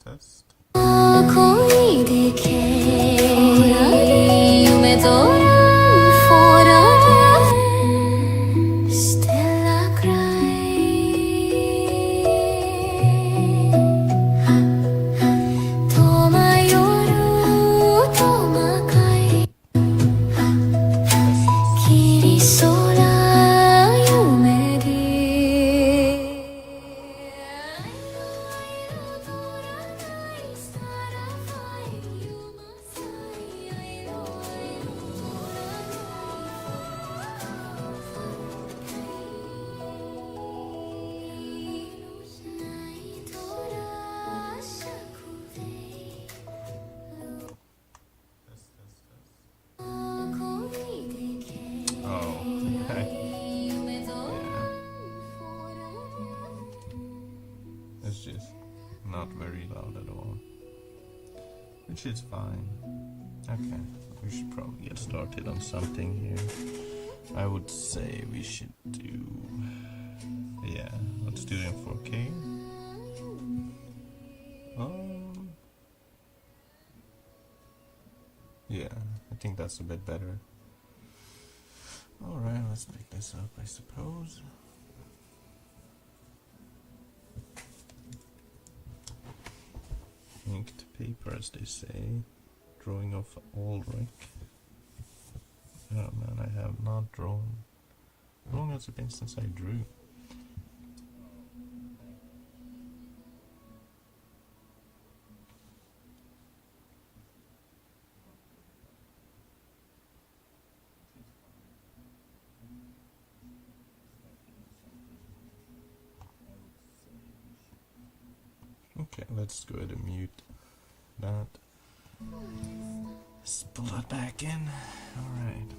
Test. It's just not very loud at all, which is fine. Okay, we should probably get started on something here. I would say we should do, let's do it in 4K. Yeah, I think that's a bit better. Alright, let's pick this up, I suppose. Inked paper, as they say. Drawing of Ulrich. Oh man, I have not drawn. How long has it been since I drew? Okay, let's go ahead and mute that. Let's pull that back in. Alright.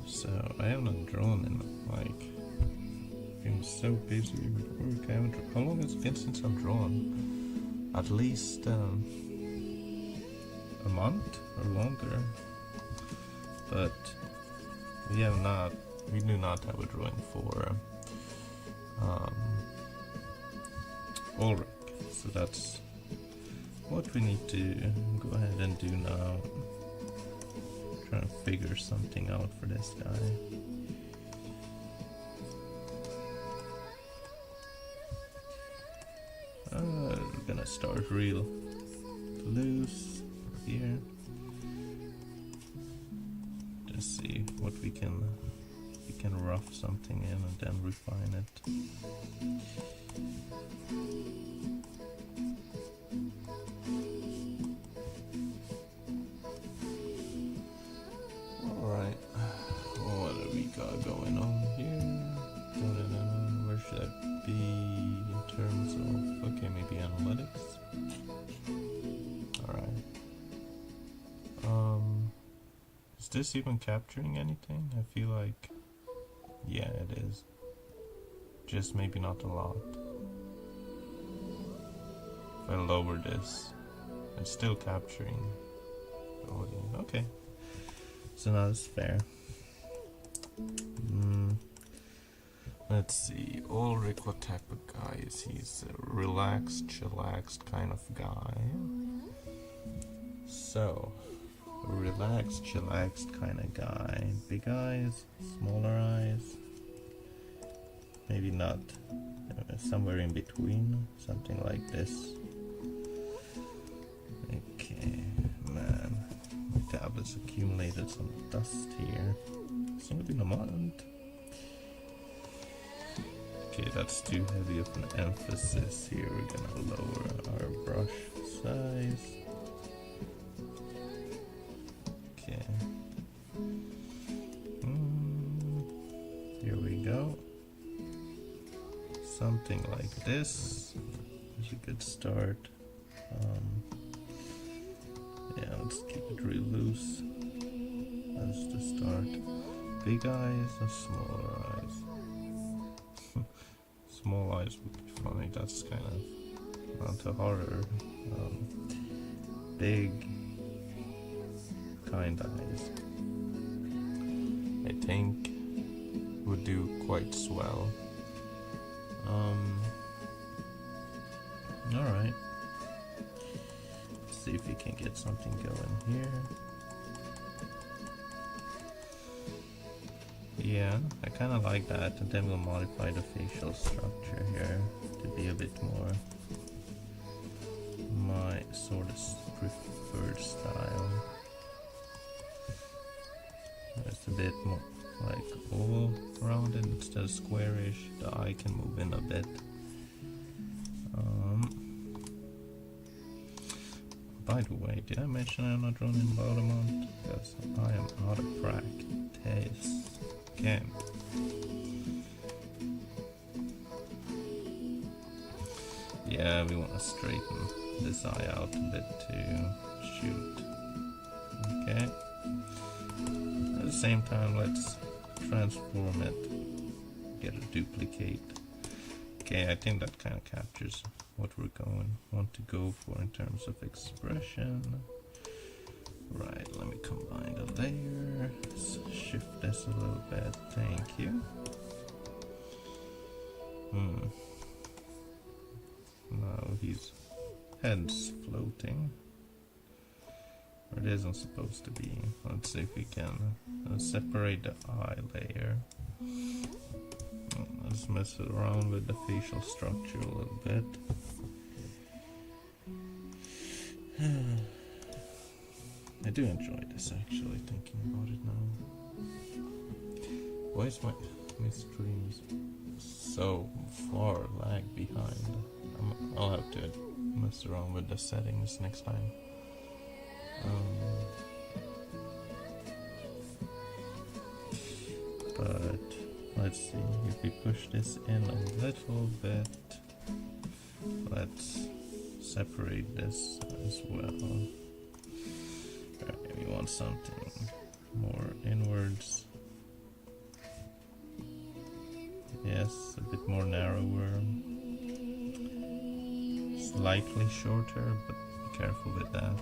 So, I have not drawn in like... been so busy with work. I haven't how long has it been since I've drawn? At least a month or longer. But we do not have a drawing for Ulrich, so that's what we need to go ahead and do now. Try to figure something out for this guy. gonna start real loose here. Just see what we can rough something in and then refine it. Alright, what do we got going on here? Where should I be in terms of, okay, maybe analytics. Alright. Is this even capturing anything? I feel like, yeah, it is. Just maybe not a lot. If I lower this, it's still capturing the audio. Okay. So now it's fair. Let's see. Ulrich, what type of guy is he? He's a relaxed, chillaxed kind of guy. So, relaxed, chillaxed kind of guy. Big eyes, smaller eyes. Maybe not. Somewhere in between. Something like this. Okay, man. My tablet's accumulated some dust here. It's been a month. Okay, that's too heavy of an emphasis here. We're gonna lower our brush size. Okay. Here we go. Something like this. You could start. Yeah, let's keep it real loose. That's the start. Big eyes and smaller eyes. Small eyes would be funny, that's kind of not a horror. Big kind eyes, I think, would do quite swell. Alright. Let's see if we can get something going here. Yeah, I kind of like that, and then we'll modify the facial structure here to be a bit more my sort of preferred style. It's a bit more like oval rounded instead of squarish. The eye can move in a bit. By the way, did I mention I'm not running Baudemont? Because I am out of practice. Okay. Yeah, we want to straighten this eye out a bit too. Shoot. Okay. At the same time, let's transform it. Get a duplicate. Okay, I think that kind of captures what we're want to go for in terms of expression. Right, let me combine the layer. Let's shift this a little bit. Thank you. Now his head's floating. Where it isn't supposed to be. Let's see if we can separate the eye layer. Let's mess around with the facial structure a little bit. I do enjoy this actually, thinking about it now. Why is my streams so far lag behind? I'll have to mess around with the settings next time. But let's see, if we push this in a little bit, let's separate this as well. We want something more inwards. Yes, a bit more narrower. Slightly shorter, but be careful with that.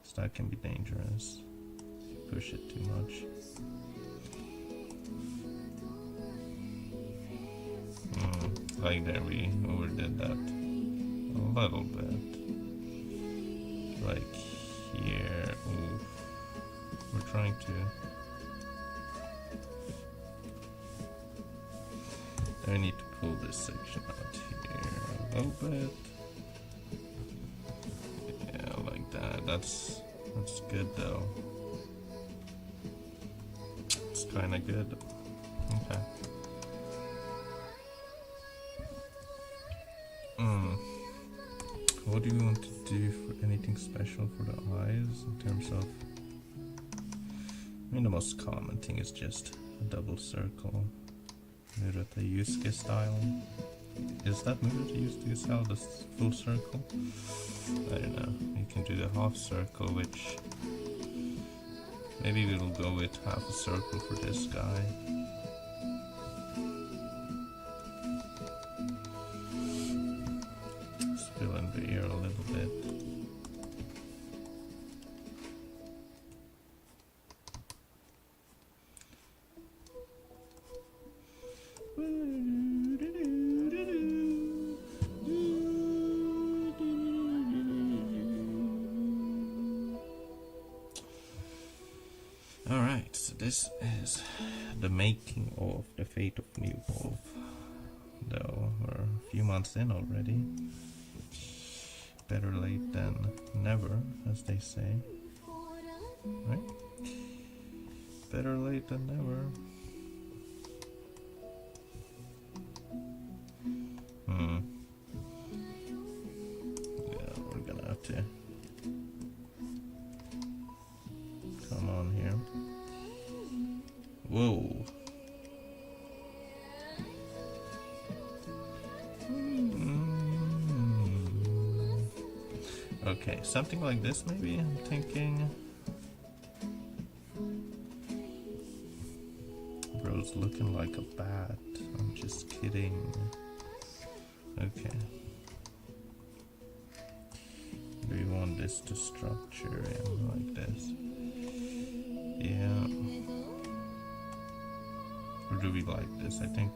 So that can be dangerous if you push it too much. Like there, we overdid that a little bit. Like here, oof. We're trying to. I need to pull this section out here a little bit. that's good though. It's kind of good. Okay. What do you want to do for anything special for the eyes in terms of? I mean, the most common thing is just a double circle. Murata Yusuke style. Is that Murata Yusuke style the full circle? I don't know. You can do the half circle, which maybe we'll go with half a circle for this guy. Fill in the ear a little bit. Alright, so this is the making of The Fate of Neuwolf. Though we're a few months in already. Better late than never, as they say. Right? Better late than never. Yeah, we're gonna have to come on here. Whoa. Okay, something like this maybe, I'm thinking. Bro's looking like a bat. I'm just kidding. Okay. We want this to structure in like this. Yeah. Or do we like this? I think.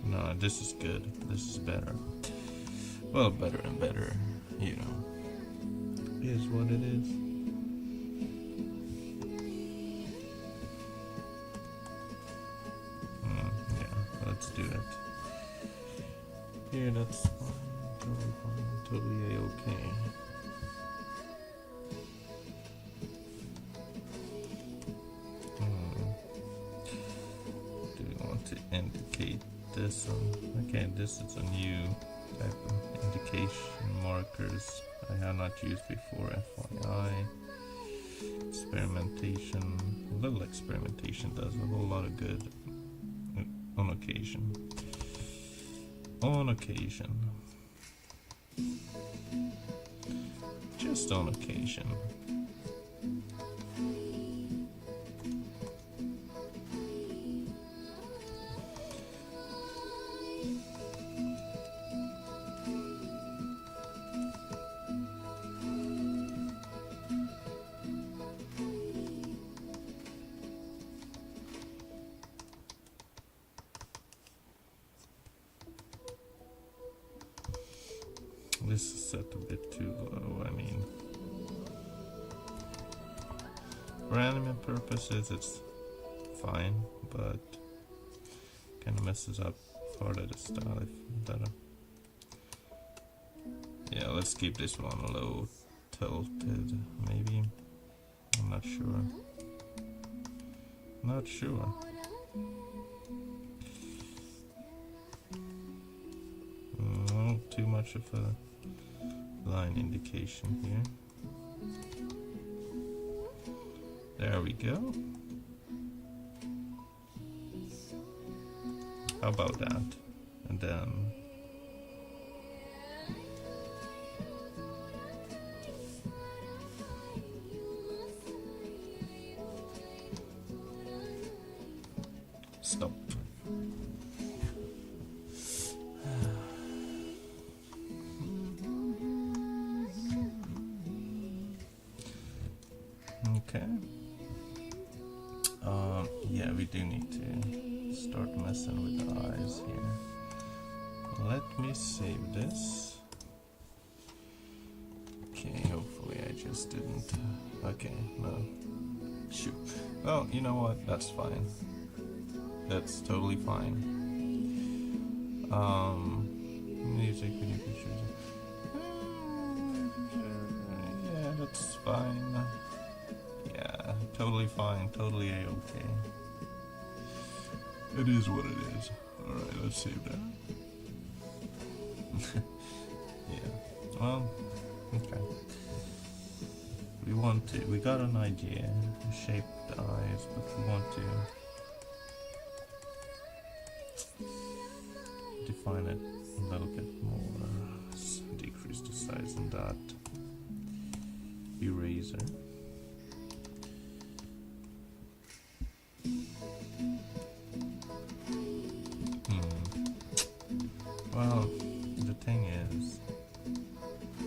No, this is good. This is better. Well, better and better, you know. Is what it is. Yeah, let's do it. Here, that's fine. Totally fine. Totally A-okay. Do we want to indicate this one? Okay, this is a new type of indication markers I have not used before, FYI. Experimentation, a little experimentation does a whole lot of good on occasion. On occasion. Just on occasion. This is set a bit too low, I mean. For anime purposes it's fine, but kinda messes up part of the style if better. Yeah, let's keep this one low tilted, maybe. I'm not sure. Not sure. No, too much of a line indication here. There we go. How about that? And then stop. Okay. Yeah, we do need to start messing with the eyes here. Let me save this. Okay, hopefully I just didn't. Okay, no. Shoot. Well, you know what? That's fine. That's totally fine. Music, video pictures. fine. Yeah, totally fine, totally a-okay. It is what it is. Alright, let's save that. Yeah, well, okay. We got an idea, shaped eyes, but we want to define it a little bit more. Let's decrease the size in that eraser. Well, the thing is,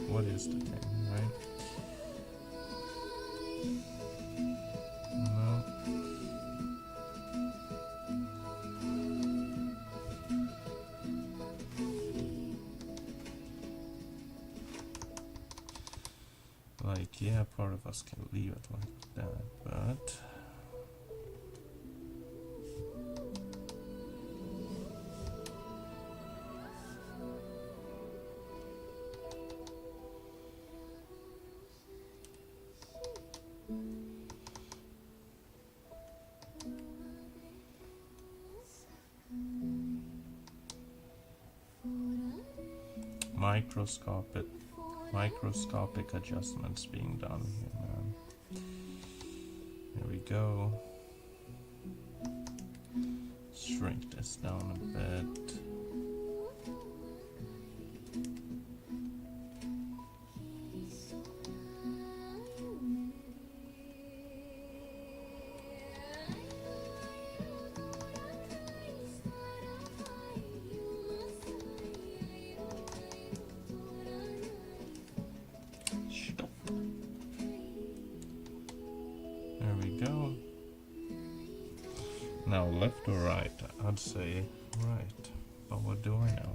what is the thing, right? No. Like, yeah, part of us can leave it like that, but microscopic adjustments being done here, man. Here we go. Shrink this down a bit. There we go. Now left or right? I'd say right. But what do I know?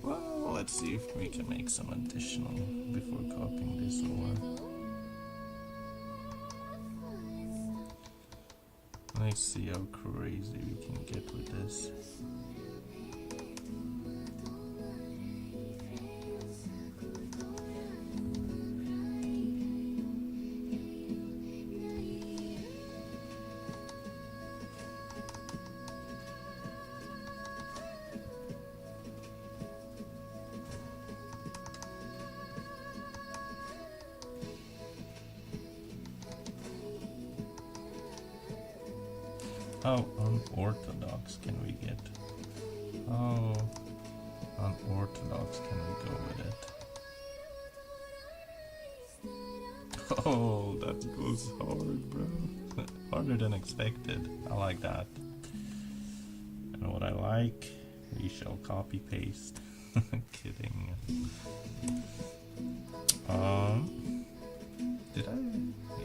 Well, let's see if we can make some additional before copying this over. Let's see how crazy we can get with this. How unorthodox can we get? How unorthodox can we go with it? Oh, that goes hard, bro. Harder than expected. I like that. And what I like, we shall copy paste. Kidding. Did I?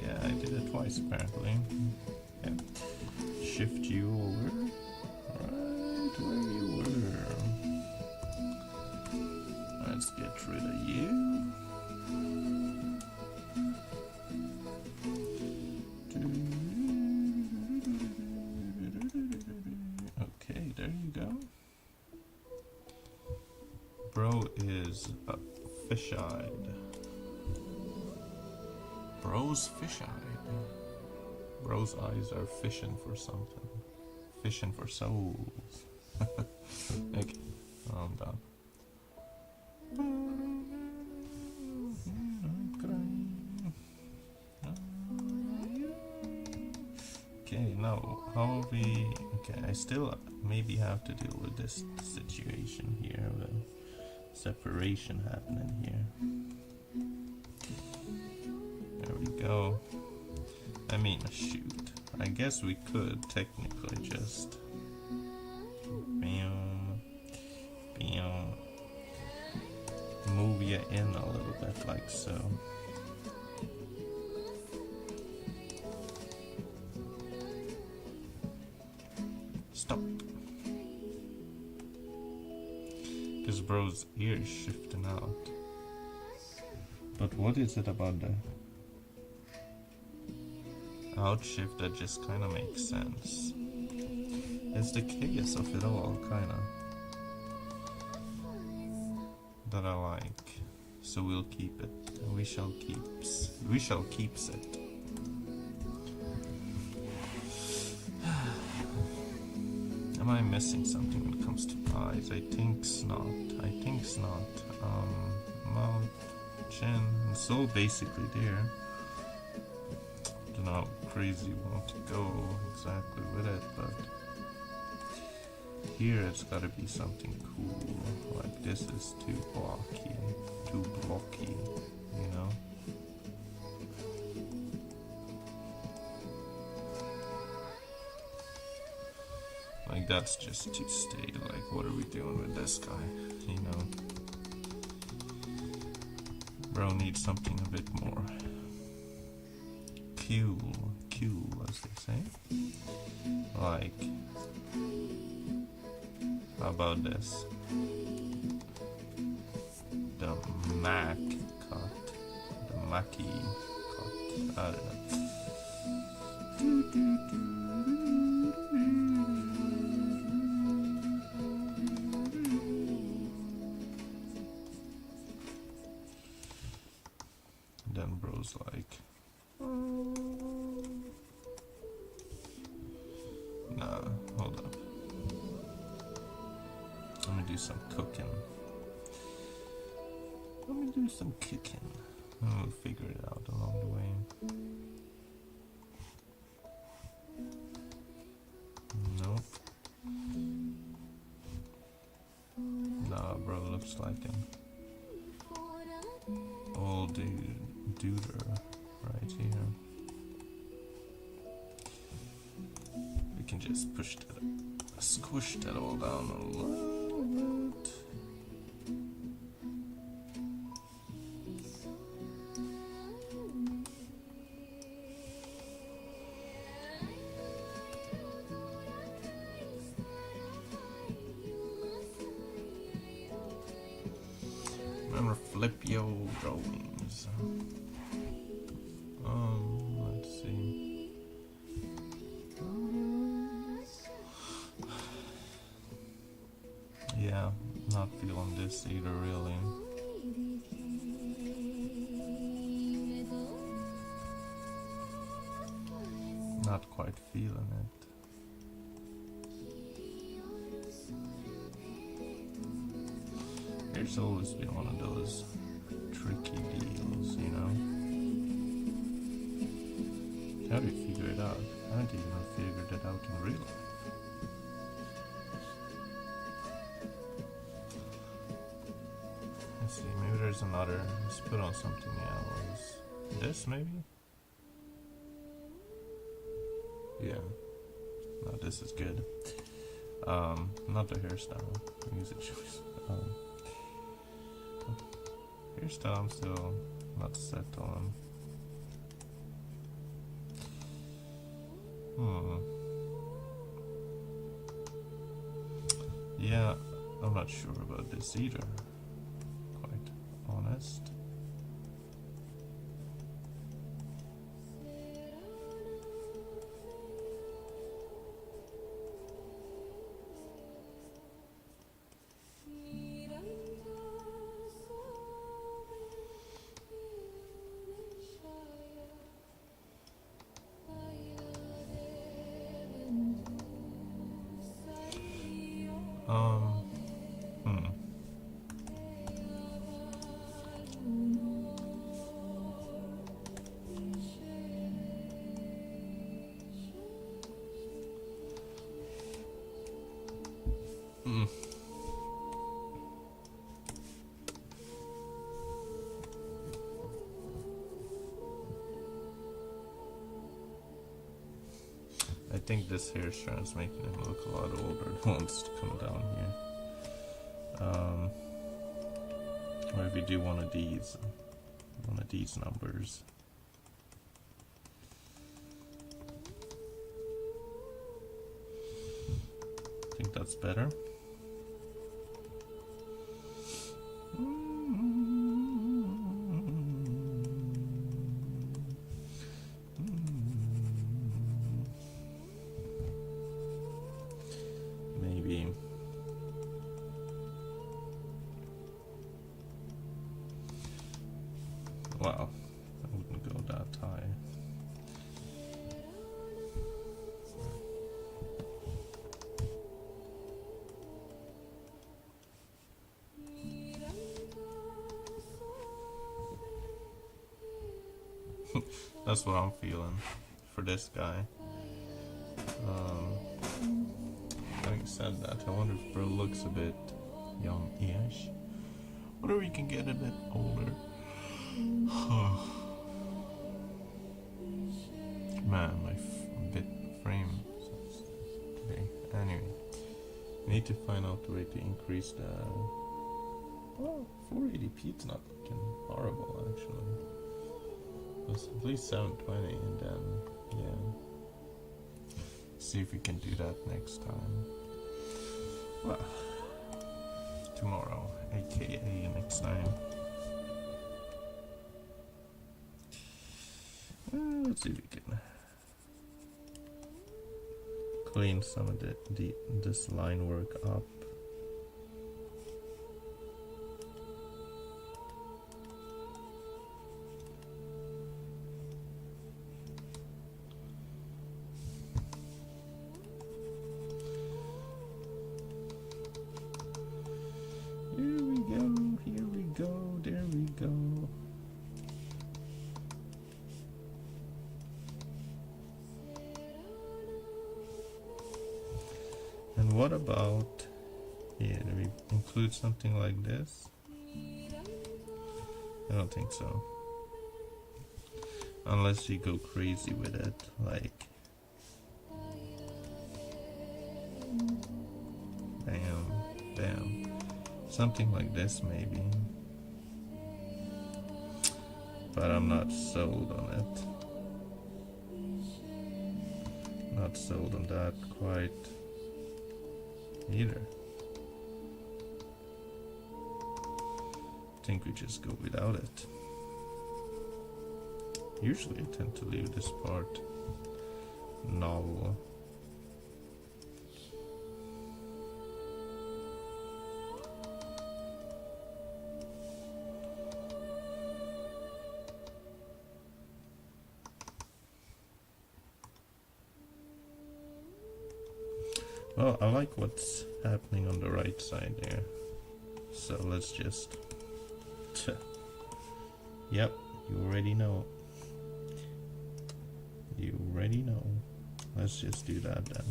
Yeah, I did it twice apparently. Yeah. Shift you over right where you were. Let's get rid of you. Okay, there you go. Bro is fish-eyed. Bro's fish-eyed. Bro's eyes are fishing for something. Fishing for souls. Okay, I'm done. Okay, now how we... Okay, I still maybe have to deal with this situation here. The separation happening here. There we go. I mean, shoot. I guess we could technically just move you in a little bit like so. Stop. Because bro's ear is shifting out. But what is it about the outshift that just kind of makes sense? It's the chaos of it all, kind of, that I like. so we'll keep it. We shall keeps it. Am I missing something when it comes to eyes? I think's not. Mouth, chin, and soul basically there. Don't know how crazy you want to go exactly with it, but here it's gotta be something cool. Like this is too blocky, you know? Like that's just too stale. Like what are we doing with this guy? You know? Bro needs something a bit more cool, as they say. Like, how about this? The Mac cut, the Mackie cut. I don't know. Then bro's like, nah, hold up. Let me do some cooking. And we'll figure it out along the way. Nope. Nah, bro, looks like an old duder right here. We can just squish that all down a little bit. Remember, flip your drawings. Let's see. Yeah, not feeling this either, really. Not quite feeling it. It's always been one of those tricky deals, you know? How do you figure it out? I haven't even figured it out in real life. Let's see, maybe there's another. Let's put on something else. This, maybe? Yeah. No, this is good. Not the hairstyle. Music choice. Hairstyle I'm still not set on. Yeah, I'm not sure about this either. Quite honest. I think this hair strand is making him look a lot older. It wants to come down here. Or if you do one of these numbers. I think that's better. Wow, I wouldn't go that high. That's what I'm feeling for this guy. Having said that, I wonder if bro looks a bit young-ish. Wonder if he can get a bit older. Man, my bit frame today. Anyway, I need to find out the way to increase the. Well, 480p is not looking horrible actually. It's at least 720, and then yeah. See if we can do that next time. Well, tomorrow, aka next time. Let's see if we can clean some of this line work up. Here we go, there we go. And what about here? Do we include something like this? I don't think so. Unless you go crazy with it, like bam, bam. Something like this maybe. But I'm not sold on it. Not sold on that quite either. I think we just go without it. Usually I tend to leave this part novel. Well, I like what's happening on the right side there. So let's just... Yep, you already know. You already know. Let's just do that then.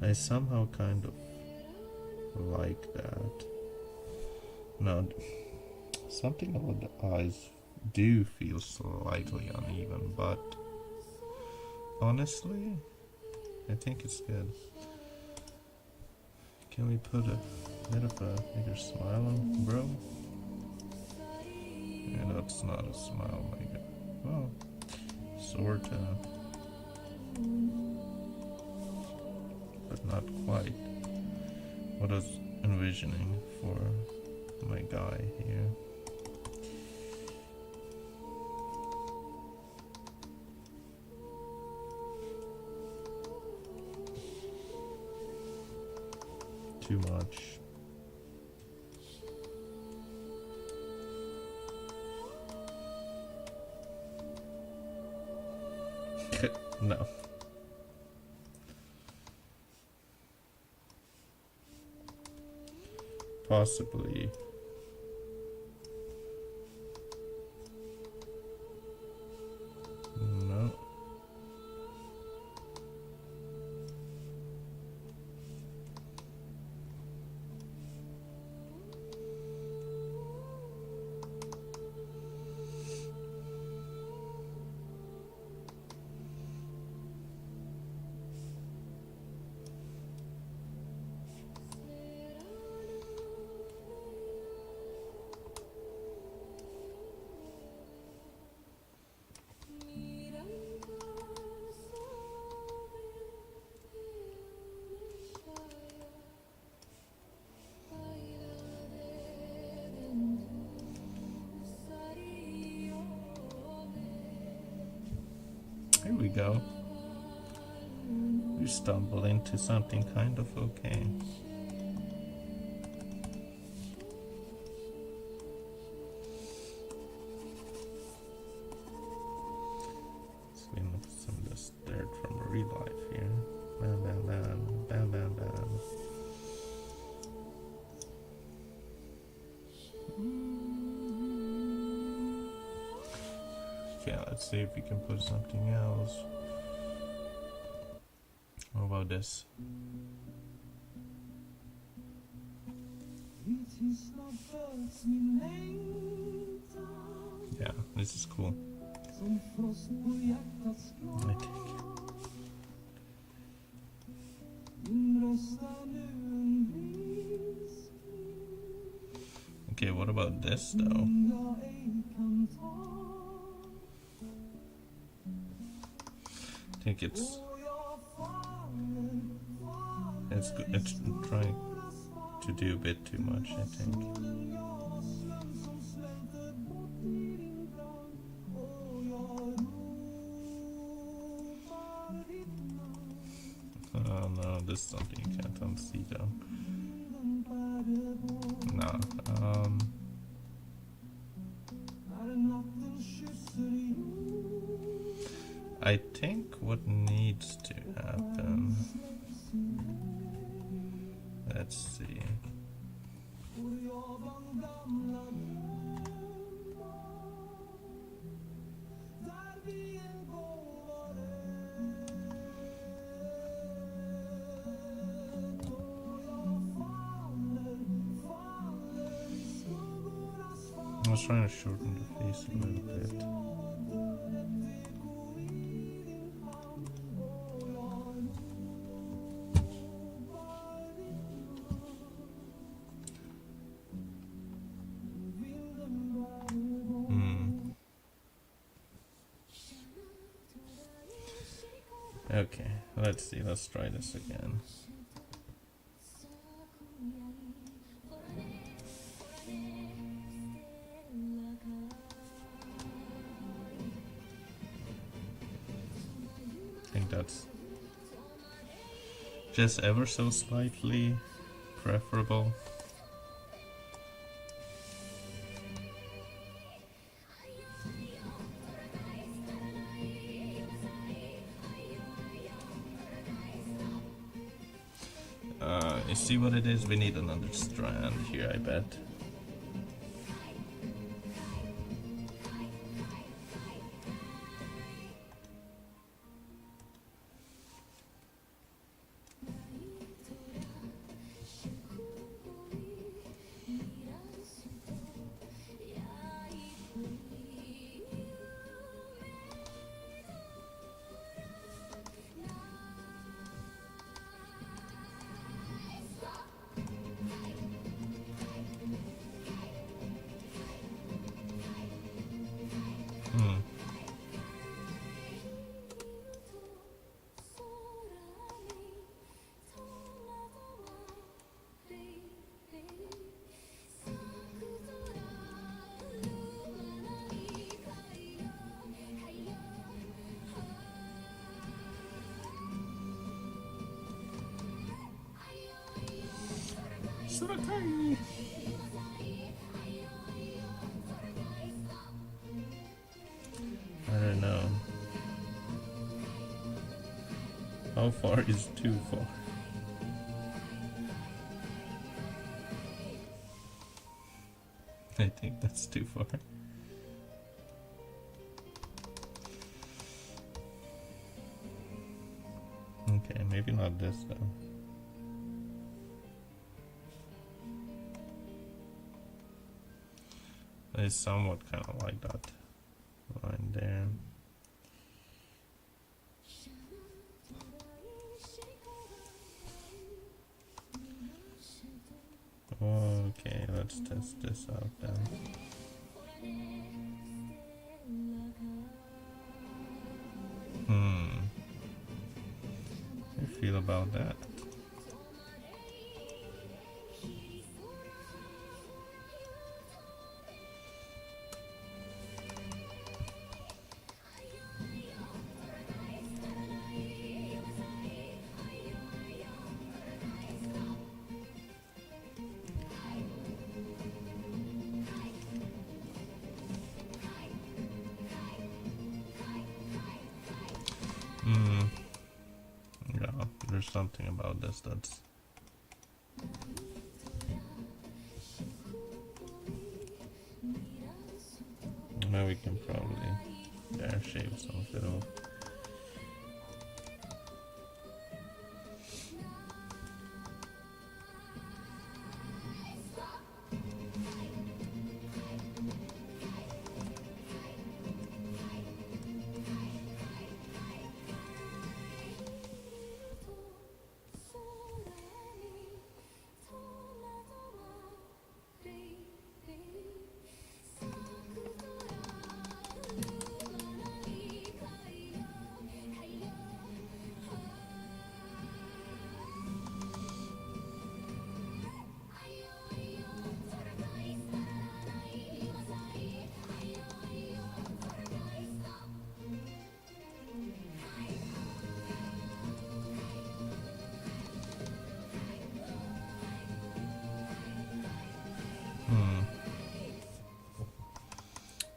I somehow kind of like that. No, something about the eyes do feel slightly uneven, but honestly, I think it's good. Can we put a bit of a bigger smile on, bro? Yeah, that's not a smile, my god. Well, sorta, but not quite. What I was envisioning for my guy here. Too much. No. Possibly. No. we go. We stumble into something kind of okay. Let's clean up some of this dirt from real life here. Bam, bam, bam, bam, bam, bam. Okay, let's see if we can put something else. What about this? Yeah, this is cool. I think. Okay, what about this though? I think it's good. It's trying to do a bit too much, I think. Oh no, this is something you can't unsee though. No. I think what needs to happen. Let's see. I was trying to shorten the face a little bit. Okay, let's see, let's try this again. I think that's just ever so slightly preferable. You see what it is? We need another strand here, I bet. Surakai! I don't know. How far is too far? I think that's too far. Okay, maybe not this though. It's somewhat kind of like that line there. Okay, let's test this out then. How do you feel about that? There's something about this that's... Now we can probably shave some of it off.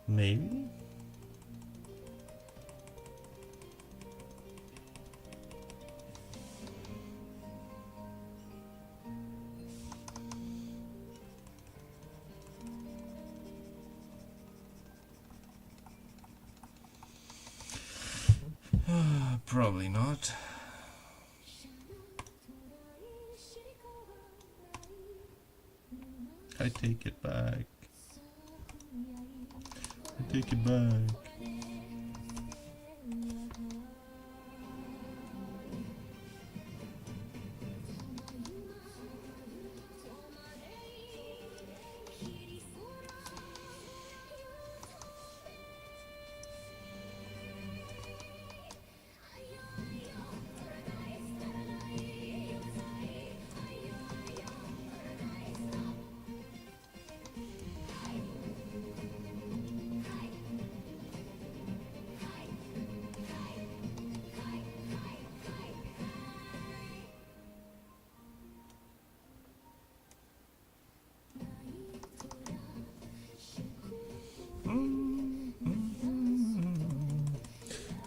Maybe? Probably not. I take it back. I take it back.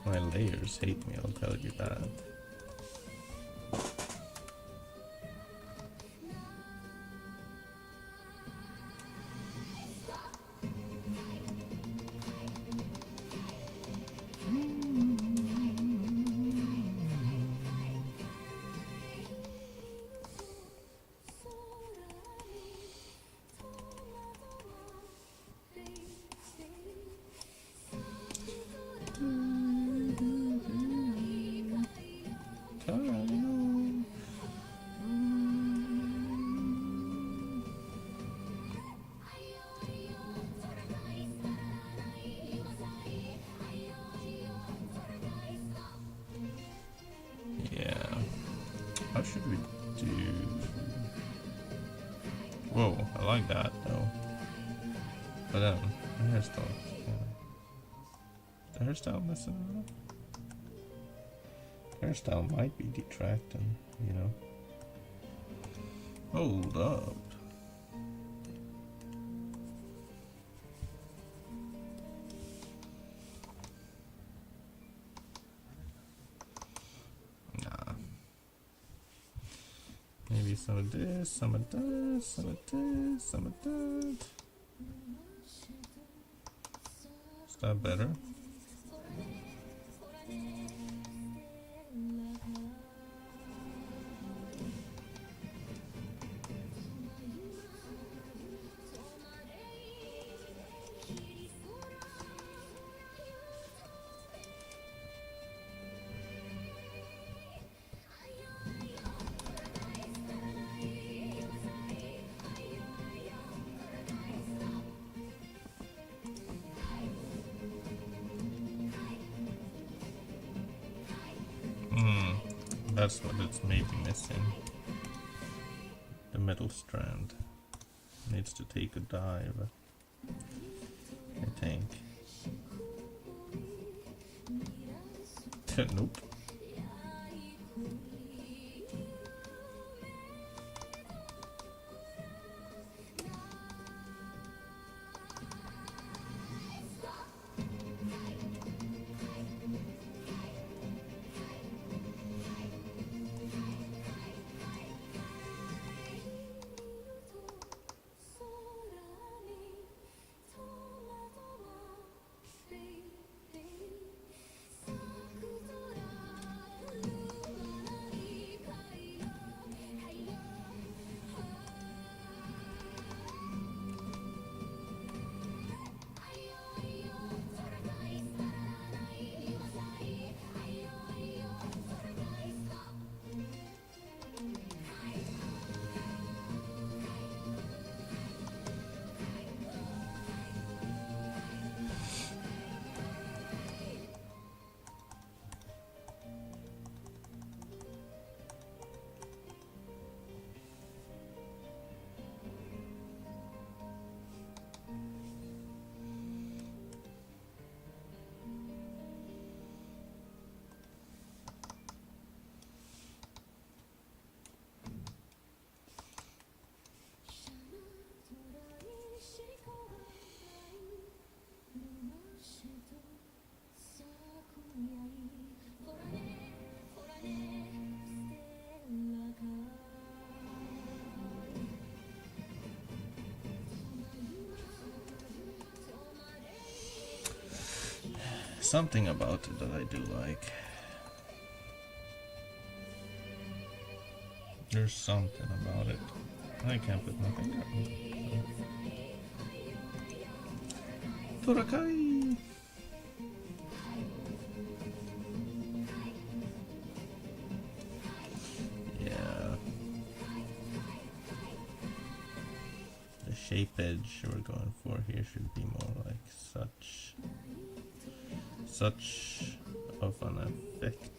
My layers hate me, I'll tell you that. How should we do? Whoa, I like that though. But the hairstyle. The hairstyle messing up. Hairstyle might be detracting, you know. Hold up. Maybe some of this, some of that, some of this, some of that. Is that better? That's what it's maybe missing. The middle strand needs to take a dive, I think. Nope. Something about it that I do like. There's something about it. I can't put my finger on it. Torakai! Yeah. The shape edge we're going for here should be more like such of an effect.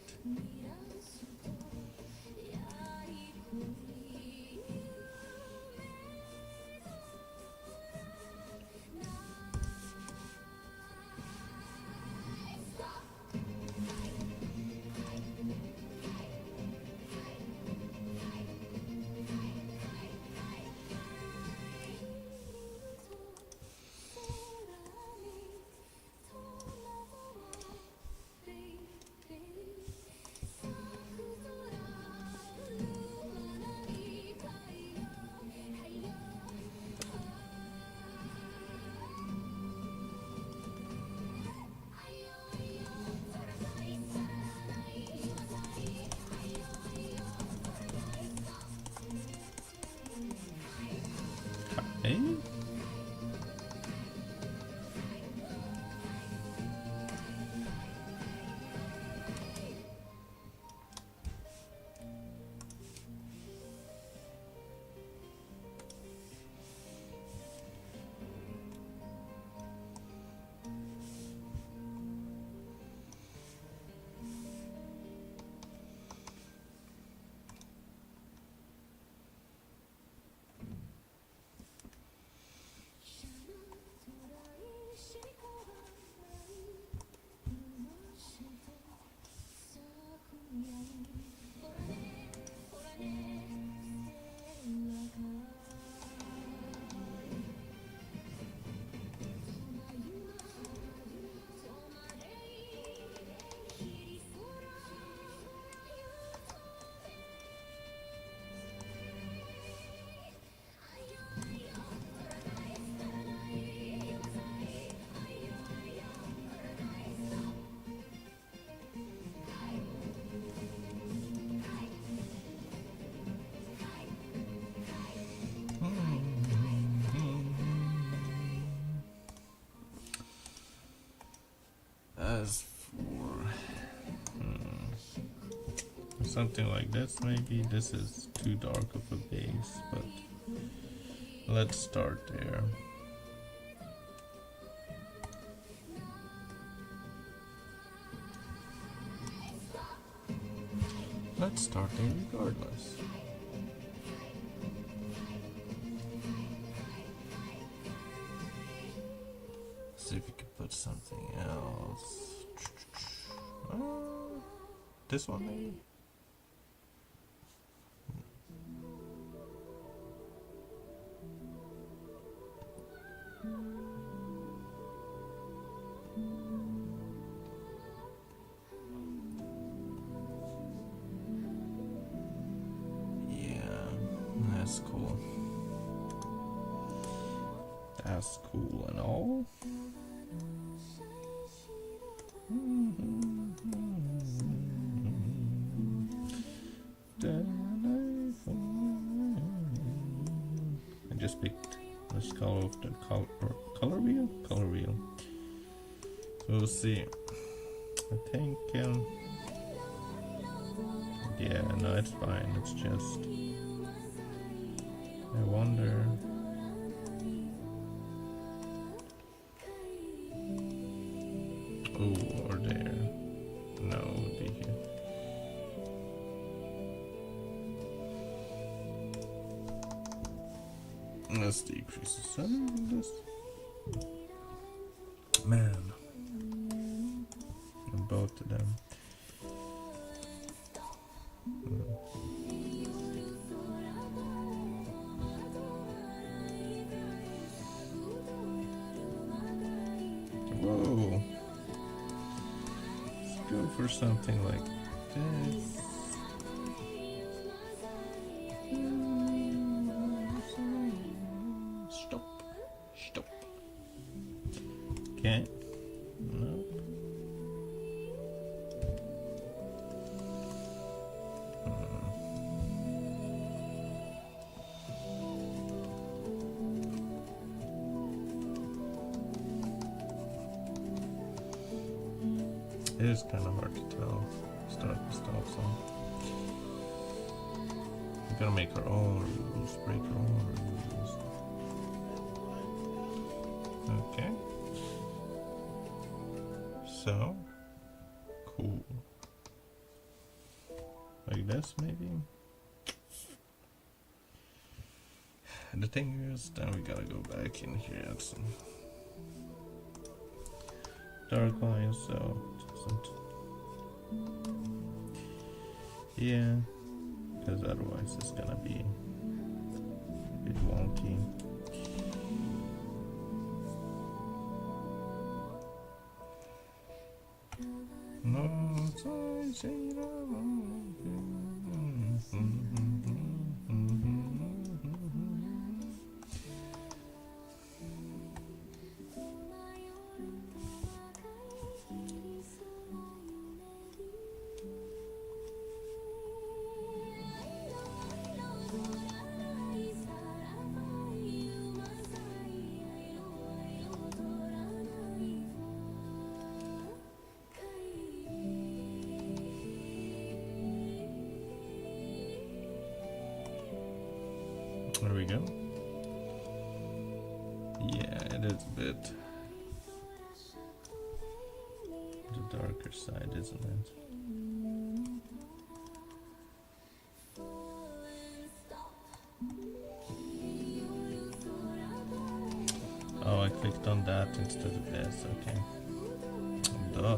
Hey? As for something like this, maybe this is too dark of a base, but let's start there. Let's start there regardless. See if we can put something else. This one maybe? That's cool. That's cool and all. I just picked the color of the color wheel. So we'll see. I think. Yeah, no, it's fine. It's just. I wonder. Oh, or there. No, it would be here. Let's decrease the center of this. Man. And both of them. Whoa. Let's go for something like this. Stop. Okay. Nope. It is kind of hard to tell. Start and stop song. We're gonna make our own rules, break our own rules. Okay. So, cool. Like this, maybe? And the thing is, then we gotta go back in here and some dark lines, so yeah, because otherwise it's gonna be a bit wonky. No, there we go. Yeah, it is a bit the darker side, isn't it? Oh, I clicked on that instead of this, okay. Duh.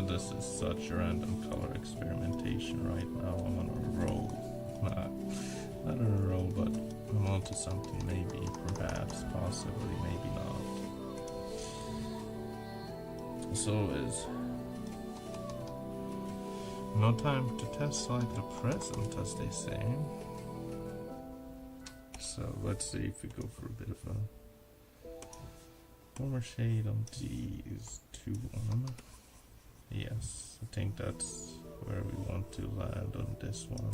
This is such random color experimentation right now. I'm on a roll. Not on a roll, but I'm onto something. Maybe, perhaps, possibly, maybe not. So is no time to test like the present, as they say. So let's see if we go for a bit of a warmer shade on these two of them. Yes, I think that's where we want to land on this one.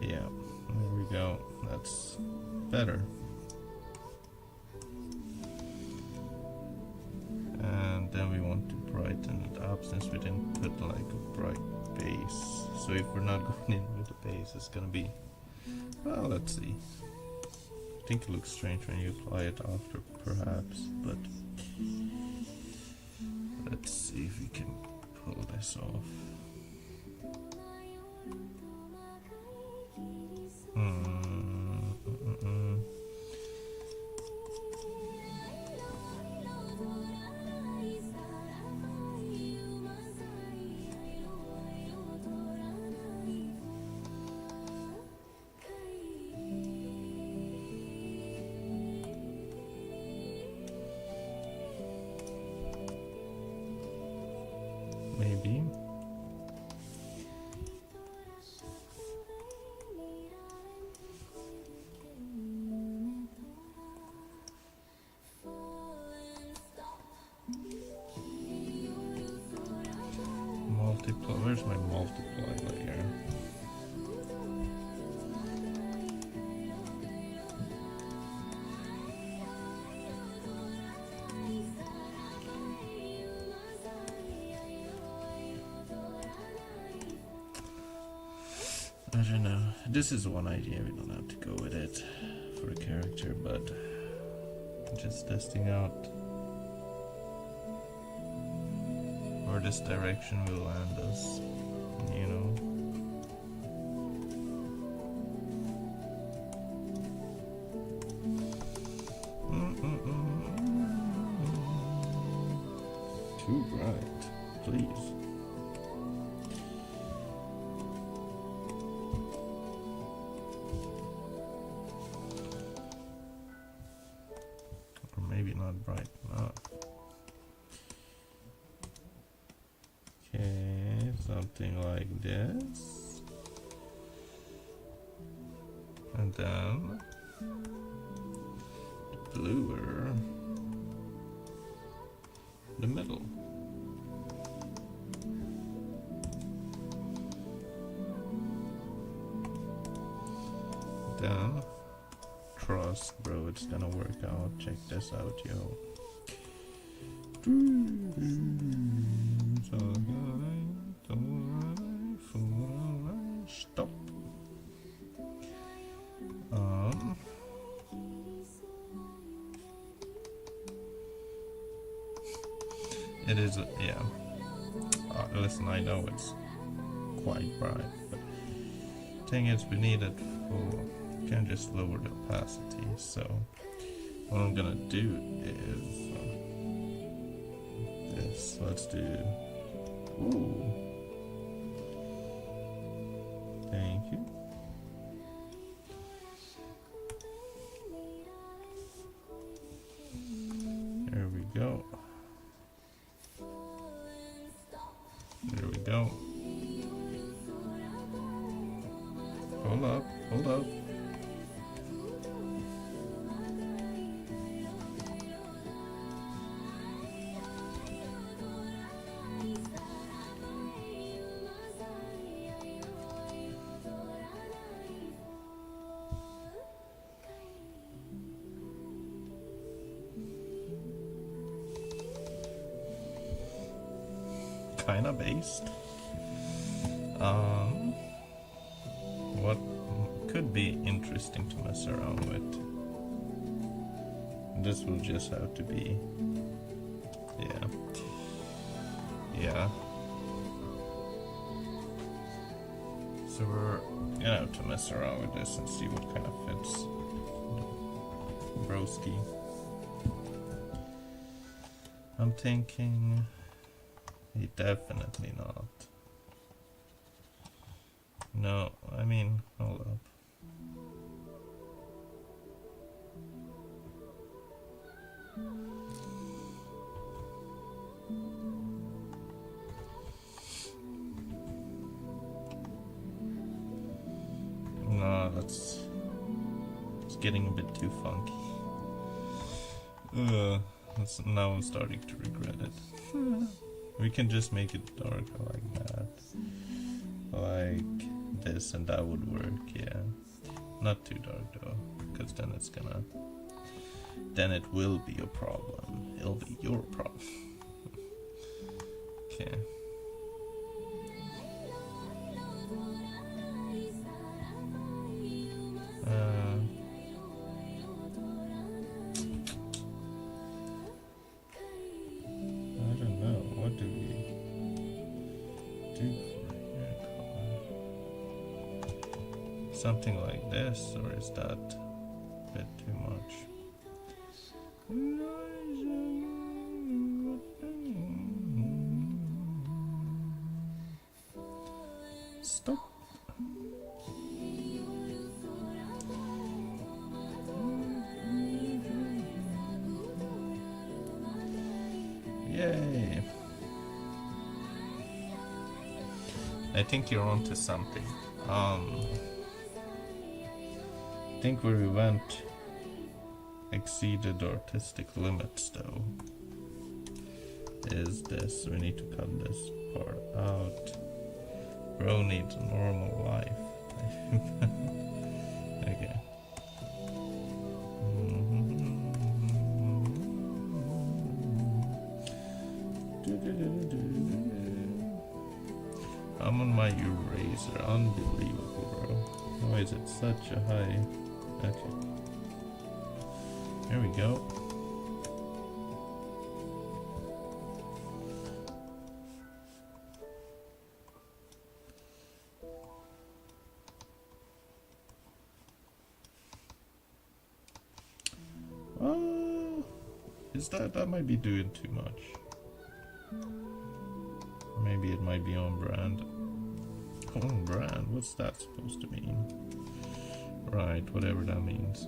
Yeah, there we go. That's better. And then we want to brighten it up since we didn't put like a bright base. So if we're not going in with the base, it's gonna be, well, let's see. I think it looks strange when you apply it after, perhaps, but let's see if we can pull this off. Maybe. Multiply. Where's my multiply layer? I don't know. This is one idea. We don't have to go with it for a character, but just testing out where this direction will land us, you know. Too bright, please. Or maybe not bright enough. Okay, something something like this. And then bluer the middle. Then trust, bro, it's gonna work out. Check this out, yo. Stop. It is, yeah. Listen, I know it's quite bright, but the thing is, we need it for. Can't just lower the opacity. So what I'm gonna do is this. Let's do. Ooh. Thank you. There we go. There we go. Hold up, hold up. Kinda based. What could be interesting to mess around with. This will just have to be, yeah. So we're gonna have to mess around with this and see what kind of fits. Broski. I'm thinking. Definitely not. No, I mean, hold up. No, it's getting a bit too funky. Now I'm starting to regret it. We can just make it darker like that. Like this, and that would work, yeah. Not too dark though, because then it's gonna... Then it will be a problem. It'll be your problem. Okay. Something like this, or is that a bit too much? Stop. Yay. I think you're onto something. I think where we went exceeded artistic limits though is this. We need to cut this part out. Bro needs a normal life. Okay. I'm on my eraser. Unbelievable, bro. Why is it such a high... Okay. Here we go. Is that might be doing too much. Maybe it might be on brand. On brand? What's that supposed to mean? Right, whatever that means.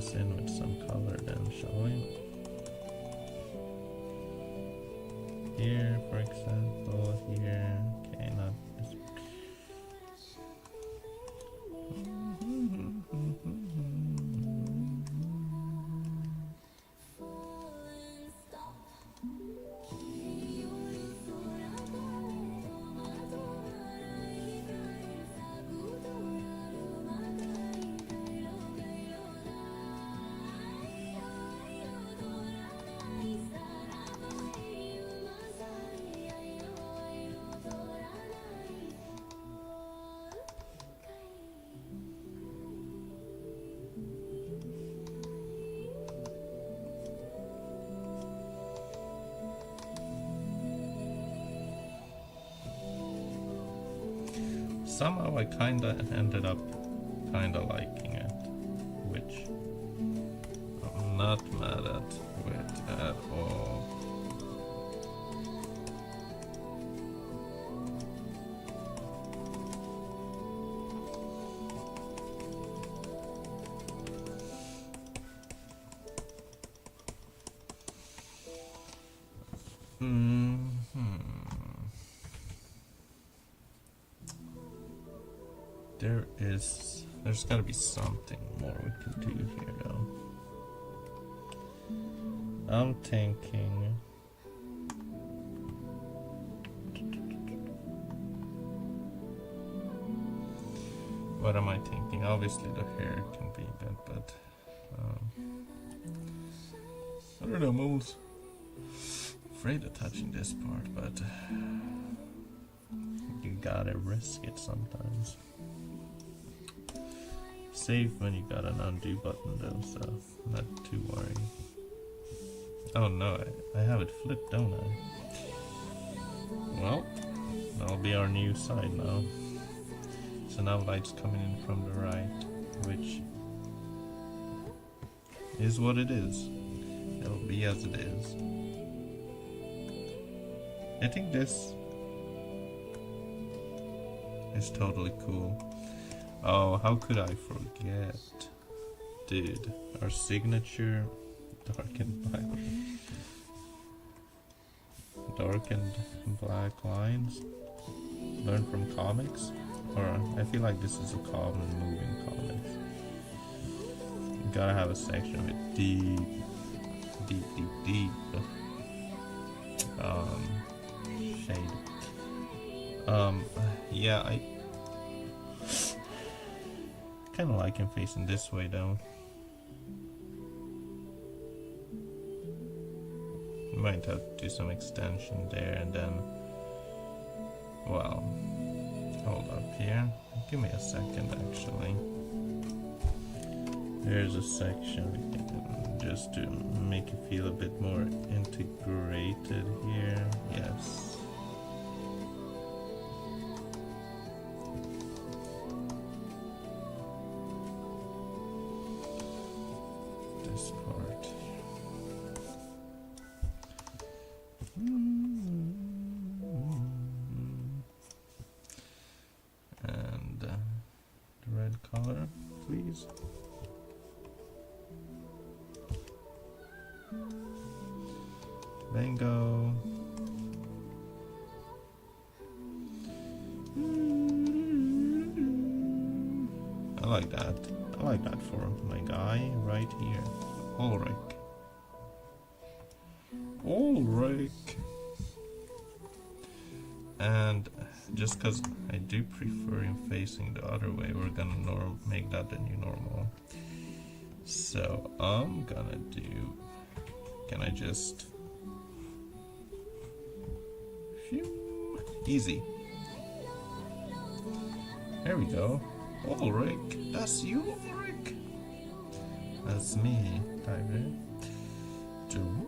this in with some color then, shall we? Here, for example, here. Okay, not this. Somehow I kinda ended up kinda liking it, which I'm not mad at it at all. There's gotta be something more we can do here though. I'm thinking what am I thinking? Obviously the hair can be good, but I don't know, I'm almost afraid of touching this part, but you gotta risk it sometimes. Safe when you got an undo button though, so not too worried. Oh no, I have it flipped, don't I? Well, that'll be our new side now. So now light's coming in from the right, which is what it is. It'll be as it is. I think this is totally cool. Oh, how could I forget? Dude, our signature darkened black lines. Learn from comics? Or I feel like this is a common move in comics. You gotta have a section with deep shade. Yeah, I kinda like him facing this way though. Might have to do some extension there and then, well, hold up here. Give me a second actually. There's a section we can just to make it feel a bit more integrated here. Yes. This part. And the red color, please. Bingo. I like that. I like that for my guy right here. Ulrich. And just because I do prefer him facing the other way, we're gonna make that the new normal. So I'm gonna do, can I just, easy. There we go. Ulrich, that's you, Ulrich. That's me, Tiger. Two.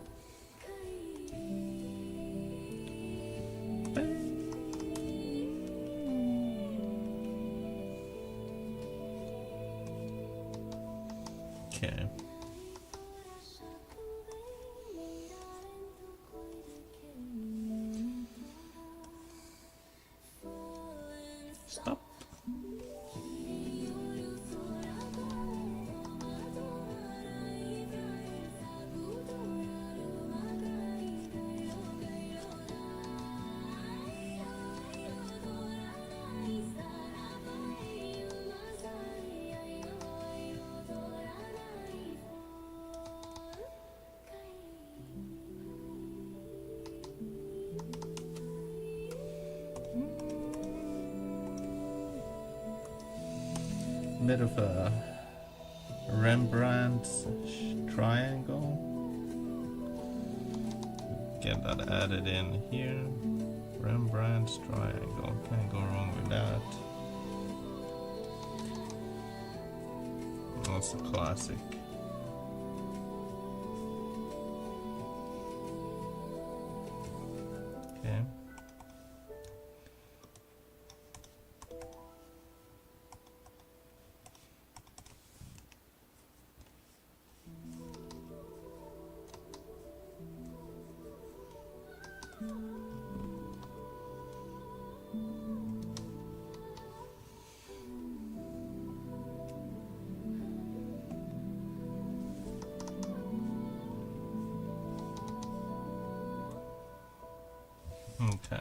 Okay. Stop. bit of a Rembrandt triangle. Get that added in here. Rembrandt's triangle. Can't go wrong with that. That's a classic. Okay. Okay.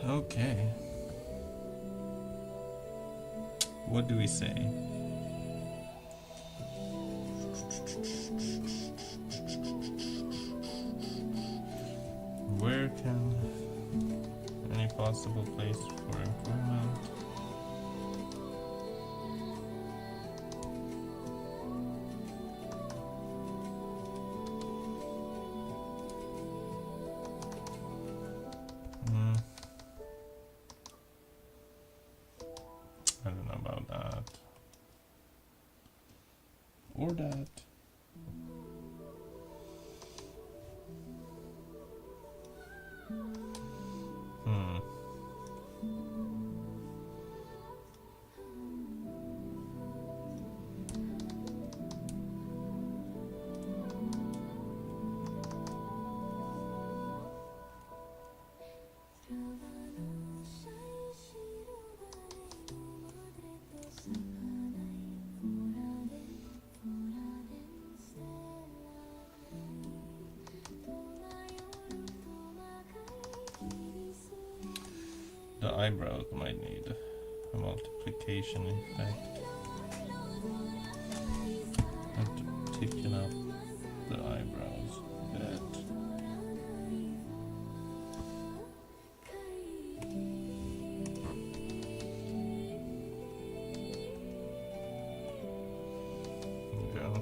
Okay. What do we say? Where can any possible place for improvement? I don't know about that. Or that. The eyebrows might need a multiplication effect. Have to thicken up the eyebrows a bit. There we go.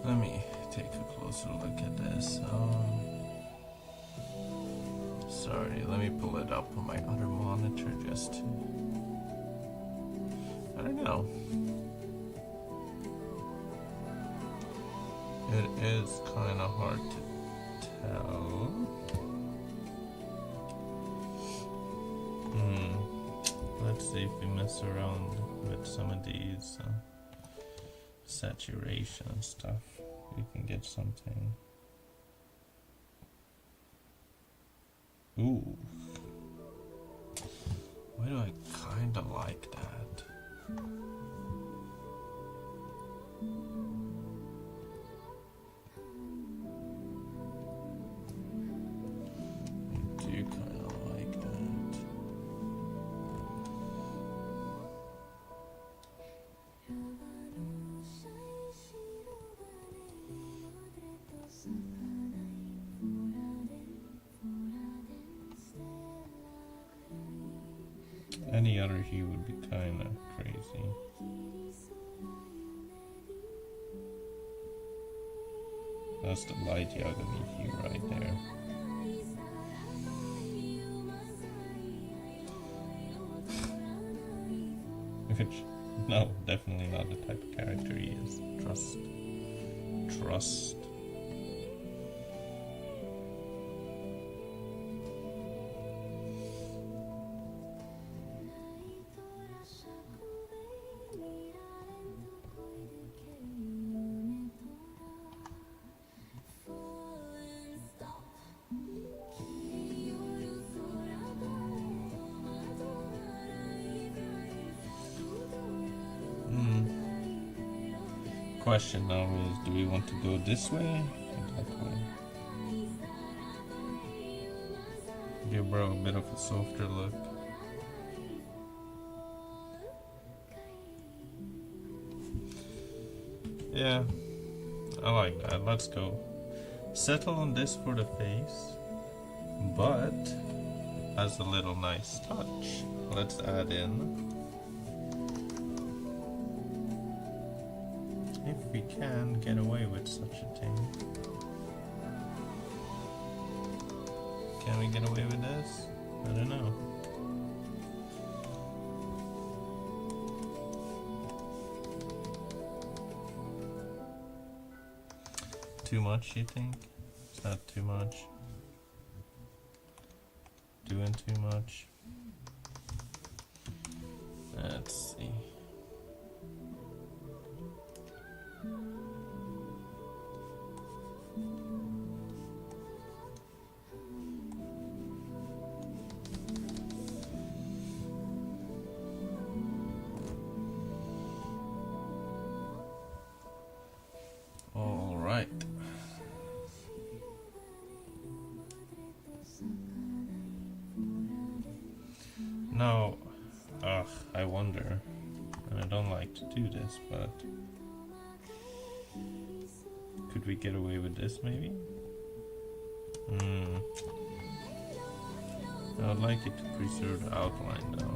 Let me take a closer look at this. Sorry, let me pull it up on my other monitor just to... I don't know. It is kind of hard to tell. Let's see if we mess around with some of these saturation and stuff. We can get something. Ooh. Why do I kinda like that? I do kinda like that. Any other hue would be kinda crazy. That's the light Yagami hue right there. Which, no, definitely not the type of character he is. Trust. Trust. Question now is, do we want to go this way or that way? Give bro a bit of a softer look. Yeah, I like that. Let's go. Settle on this for the face, but as a little nice touch, let's add in, if we can get away with such a thing. Can we get away with this? I don't know. Too much, you think? Is that too much? Doing too much? Let's see. All right. Now, I wonder, and I don't like to do this, but could we get away with this maybe? I would like it to preserve the outline though.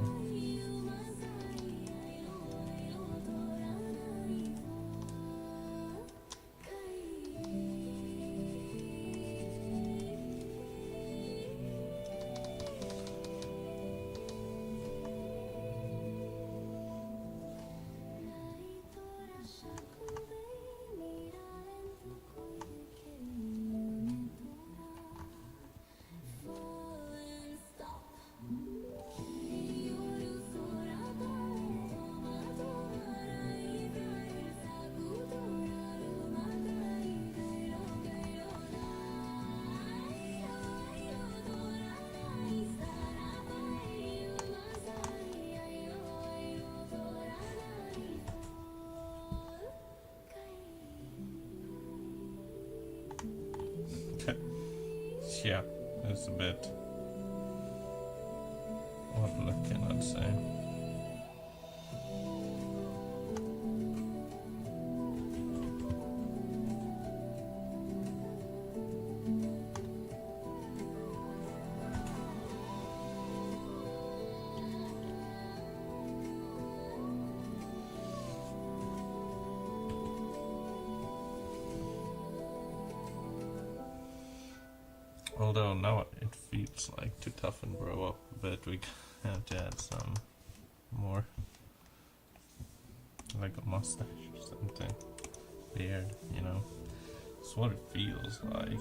Yeah, it's a bit odd looking, I'd say. Although now it feels like to toughen bro up a bit, we have to add some more, like a mustache or something, beard, you know. It's what it feels like.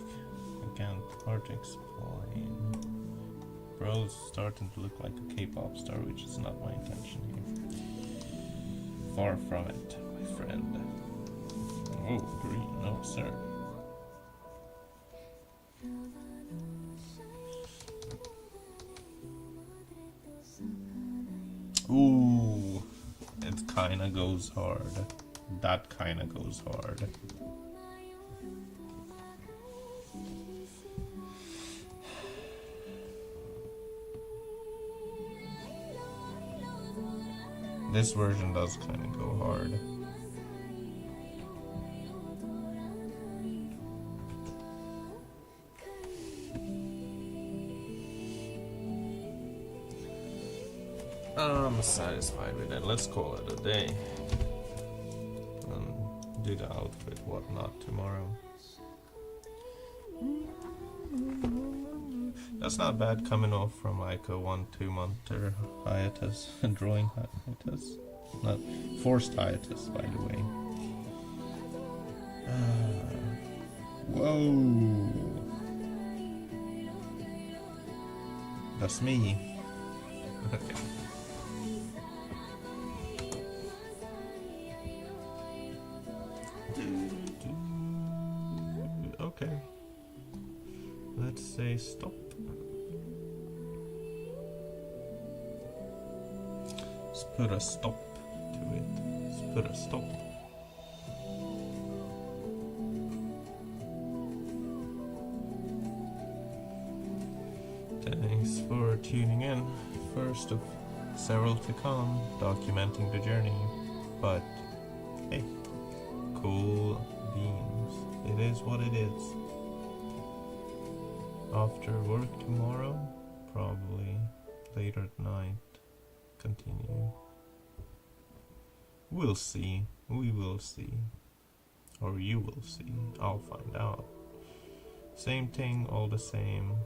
Again, hard to explain. Bro's starting to look like a K-pop star, which is not my intention here. Far from it, my friend. Oh, green, no sir. Ooh, it kinda goes hard. That kinda goes hard. This version does kinda go hard. I'm satisfied with it. Let's call it a day. And do the outfit whatnot tomorrow. That's not bad coming off from like a 1-2 month hiatus, drawing hiatus. Not forced hiatus, by the way. Whoa! That's me. Okay. Okay. Let's say stop. Let's put a stop to it. Let's put a stop. Thanks for tuning in. First of several to come, documenting the journey. But hey, cool beans. It is what it is. After work tomorrow, probably later at night, continue. We'll see. We will see. Or you will see. I'll find out. Same thing, all the same.